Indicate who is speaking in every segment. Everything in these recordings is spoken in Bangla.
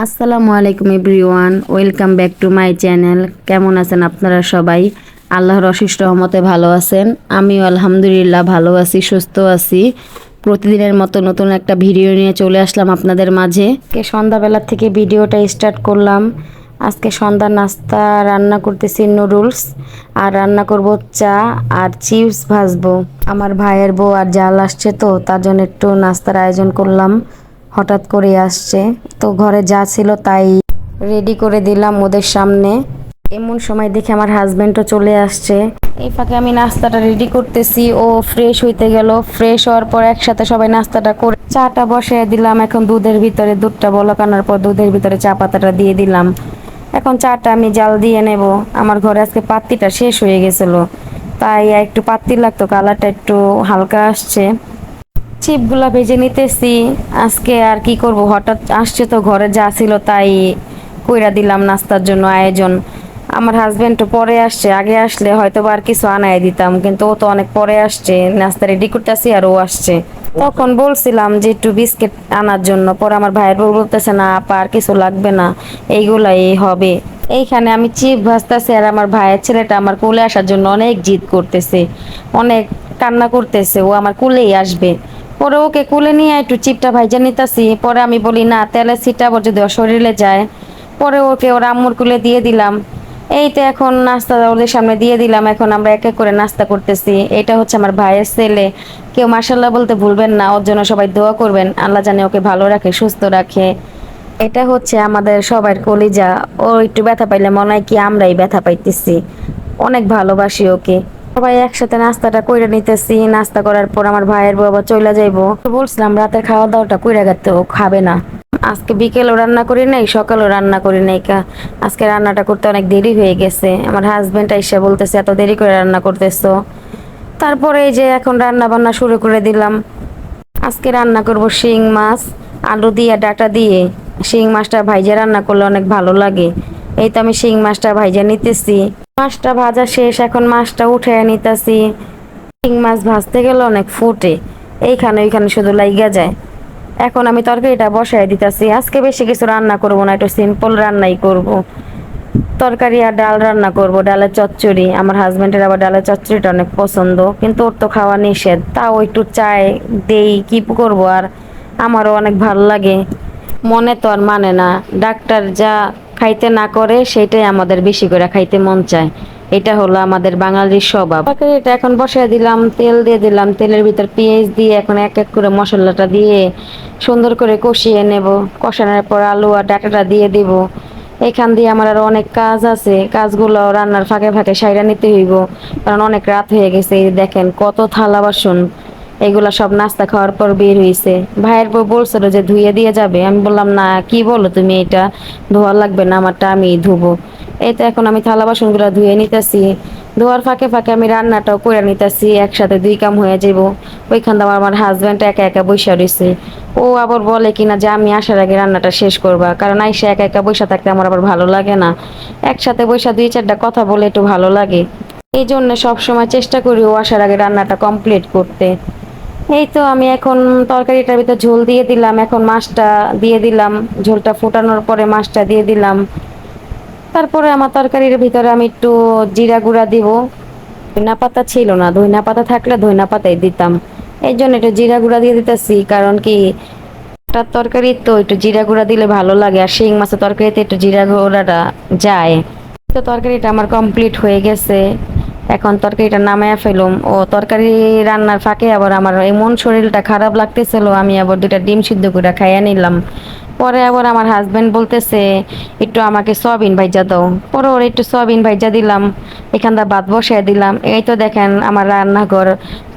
Speaker 1: আসসালামু আলাইকুম everyone, welcome back to my channel. কেমন আছেন আপনারা সবাই? আল্লাহর অশেষ রহমতে ভালো আছেন। আমিও আলহামদুলিল্লাহ ভালো আছি, সুস্থ আছি। প্রতিদিনের মতো নতুন একটা ভিডিও নিয়ে চলে আসলাম আপনাদের মাঝে। সন্ধ্যাবেলা থেকে ভিডিওটা স্টার্ট করলাম। আজকে সন্ধ্যার নাস্তা রান্না করতেছি নুডলস, আর রান্না করব চা আর চিপস ভাজবো। আমার ভাইয়ের বউ আর জাল আসছে, তো তার জন্য একটু নাস্তার আয়োজন করলাম। হঠাৎ করে আসছে, তো ঘরে যা ছিল তাই রেডি করে দিলাম ওদের সামনে। এমন সময় দেখে আমার হাজবেন্ডও চলে আসছে। এই ফাঁকে আমি নাস্তাটা রেডি করতেছি, ও ফ্রেশ হইতে গেল। ফ্রেশ হওয়ার পর একসাথে সবাই নাস্তাটা করে চাটা বসিয়ে দিলাম। এখন দুধের ভিতরে দুধটা বলক আনার পর দুধের ভিতরে চা পাতাটা দিয়ে দিলাম। এখন চাটা আমি জাল দিয়ে নেব। আমার ঘরে আজকে পাত্তিটা শেষ হয়ে গেছিল, তাই একটু পাত্তি লাগতো, কালারটা একটু হালকা আসছে। চিপগুলা ভেজে নিতেছি। আজকে আর কি করব, হঠাৎ আসছে তো ঘরে যা ছিল তাই কইরা দিলাম নাস্তার জন্য আয়োজন। আমার হাজবেন্ড তো পরে আসছে, আগে আসলে হয়তো আর কিছু আনাই দিতাম, কিন্তু ও তো অনেক পরে আসছে। নাস্তা রেডি করতেছি আর ও আসছে। তখন বলছিলাম যে একটু বিস্কিট আনার জন্য, পরে আমার ভাইয়ের বউ বলতেছে না আপা আর কিছু লাগবে না, এইগুলাই হবে। এইখানে আমি চিপ ভাজতেছি, আর আমার ভাইয়ের ছেলেটা আমার কোলে আসার জন্য অনেক জিদ করতেছে, অনেক কান্না করতেছে, ও আমার কোলেই আসবে। পরে ওকে কোলে নিয়ে একটু চিপটা ভাইজা নিতেছি। পরে আমি বলি না, তেলের ছিটা আবার যদি ওর শরীরে যায়। পরে ওকে ওর আম্মুর কোলে দিয়ে দিলাম। এই তো এখন নাস্তা ওদের সামনে দিয়ে দিলাম। এখন আমরা এক এক করে নাস্তা করতেছি। এটা হচ্ছে আমার ভাইয়ের ছেলে। কেউ মাশাল্লাহ বলতে ভুলবেন না, ওর জন্য সবাই দোয়া করবেন, আল্লাহ জানে ওকে ভালো রাখে, সুস্থ রাখে। এটা হচ্ছে আমাদের সবার কলিজা। ও একটু ব্যথা পাইলে মনে হয় কি আমরাই ব্যথা পাইতেছি, অনেক ভালোবাসি ওকে। সবাই একসাথে নাস্তাটা কইরা নিতেছি। নাস্তা করার পর আমার ভাইয়ের বউ আবার চলে যাইবো। বলছিলাম রাতের খাওয়া দাওয়াটা কইরা গেতে, ও খাবে না। আজকে বিকেলও রান্না করি নাই, সকালও রান্না করি নাই। আজকে রান্নাটা করতে অনেক দেরি হয়ে গেছে। আমার হাজবেন্ড আইসা বলতেছে এত দেরি করে রান্না করতেছো। তারপরে এই যে এখন রান্না বান্না শুরু করে দিলাম। আজকে রান্না করব শিং মাছ, আলু দিয়ে ডাটা দিয়ে। শিং মাছটা ভাইজা রান্না করলে অনেক ভালো লাগে। এই তো আমি শিং মাছটা ভাইজা নিতেছি। মাছটা ভাজা শেষ, এখন মাছটা উঠে নিতেছি। শিং মাছ ভাজতে গেলে অনেক ফুটে, এইখানে ওইখানে শুধু লাইগা যায়। এখন আমি তরকারিটা বসাই দিতেছি। আজকে বেশি কিছু রান্না করব না, একটু সিম্পল রান্নাই করব। তরকারি আর ডাল রান্না করব, ডালের চচ্চড়ি। আমার হাজবেন্ডের আবার ডালের চচ্চড়িটা অনেক পছন্দ, কিন্তু ওর তো খাওয়া নিষেধ, তাও একটু চাই দেই, কি করব। আর আমারও অনেক ভালো লাগে, মনে তো আর মানে না। ডাক্তার যা খাইতে না করে সেটাই আমাদের বেশি করে খাইতে মন চায়। এটা হলো আমাদের বাঙালির স্বভাব। তরকারিটা এখন বসাই দিলাম, তেল দিয়ে দিলাম। তেলের ভিতর পেঁয়াজ দিয়ে এখন এক এক করে মশলাটা দিয়ে সুন্দর করে কষিয়ে নেব। কষানোর পর আলু আর ডাটাটা দিয়ে দিব। এখান দিয়ে আমার আরো অনেক কাজ আছে, কাজগুলো রান্নার ফাঁকে ফাঁকে সাইরা নিতে হইব, কারণ অনেক রাত হয়ে গেছে। এই দেখেন কত থালা বাসন, এগুলা সব নাস্তা খাওয়ার পর বের হইছে। ভাইয়ের বউ বলছিল যে ধুয়ে দিয়ে যাবে, আমি বললাম না, কি বলো তুমি, এটা ধোয়া লাগবে না, আমারটা আমি ধুবো। এই তো এখন আমি থালা বাসন গুলা ধুয়ে নিতেছি। ধোয়ার ফাঁকে ফাঁকে আমি রান্নাটাও করে নিতেছি, একসাথে দুই কাম হয়ে যাব। ওইখান থেকে আমার হাজব্যান্ড একা একা বসে রয়েছে। ও আবার বলে কিনা যে আমি আসার আগে রান্নাটা শেষ করবা, কারণ আইসা একা একা বসে থাকতে আমার আবার ভালো লাগে না। একসাথে বসে দুই চারটা কথা বলে একটু ভালো লাগে। এই জন্য সবসময় চেষ্টা করি ও আসার আগে রান্নাটা কমপ্লিট করতে। এই তো আমি এখন তরকারিটার ভিতর ঝোল দিয়ে দিলাম। এখন মাছটা দিয়ে দিলাম, ঝোলটা ফোটানোর পরে মাছটা দিয়ে দিলাম। তারপরে আমার তরকারির ভিতরে আমি একটু জিরা গুঁড়া দিব। ধইনা পাতা ছিল না, ধইনা পাতা থাকলে ধইনা পাতাই দিতাম। এই জন্য একটু জিরা গুঁড়া দিয়ে দিতেছি, কারণ কি তার তরকারি তো একটু জিরা গুঁড়া দিলে ভালো লাগে, আর শিং মাছের তরকারিতে একটু জিরা গুঁড়াটা যায়। তো তরকারিটা আমার কমপ্লিট হয়ে গেছে। এখন তরকারিটা নামায়া ফেলুম। ও তরকারি রান্নার ফাঁকে আবার আমার এমন শরীরটা খারাপ লাগতেছিল, আমি আবার দুইটা ডিম সিদ্ধ করে খাইয়া নিলাম। পরে আবার আমার হাজবেন্ড বলতেছে একটু আমাকে সয়াবিন ভাইজা দাও। পরে ওর একটু সয়াবিন ভাইজা দিলাম। এখানটা ভাত বসাই দিলাম। এই তো দেখেন আমার রান্নাঘর,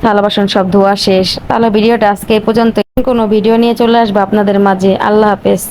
Speaker 1: থালা বাসন সব ধোয়া শেষ। তাহলে ভিডিওটা আজকে এই পর্যন্ত। কোনো ভিডিও নিয়ে চলে আসবো আপনাদের মাঝে। আল্লাহ হাফেজ।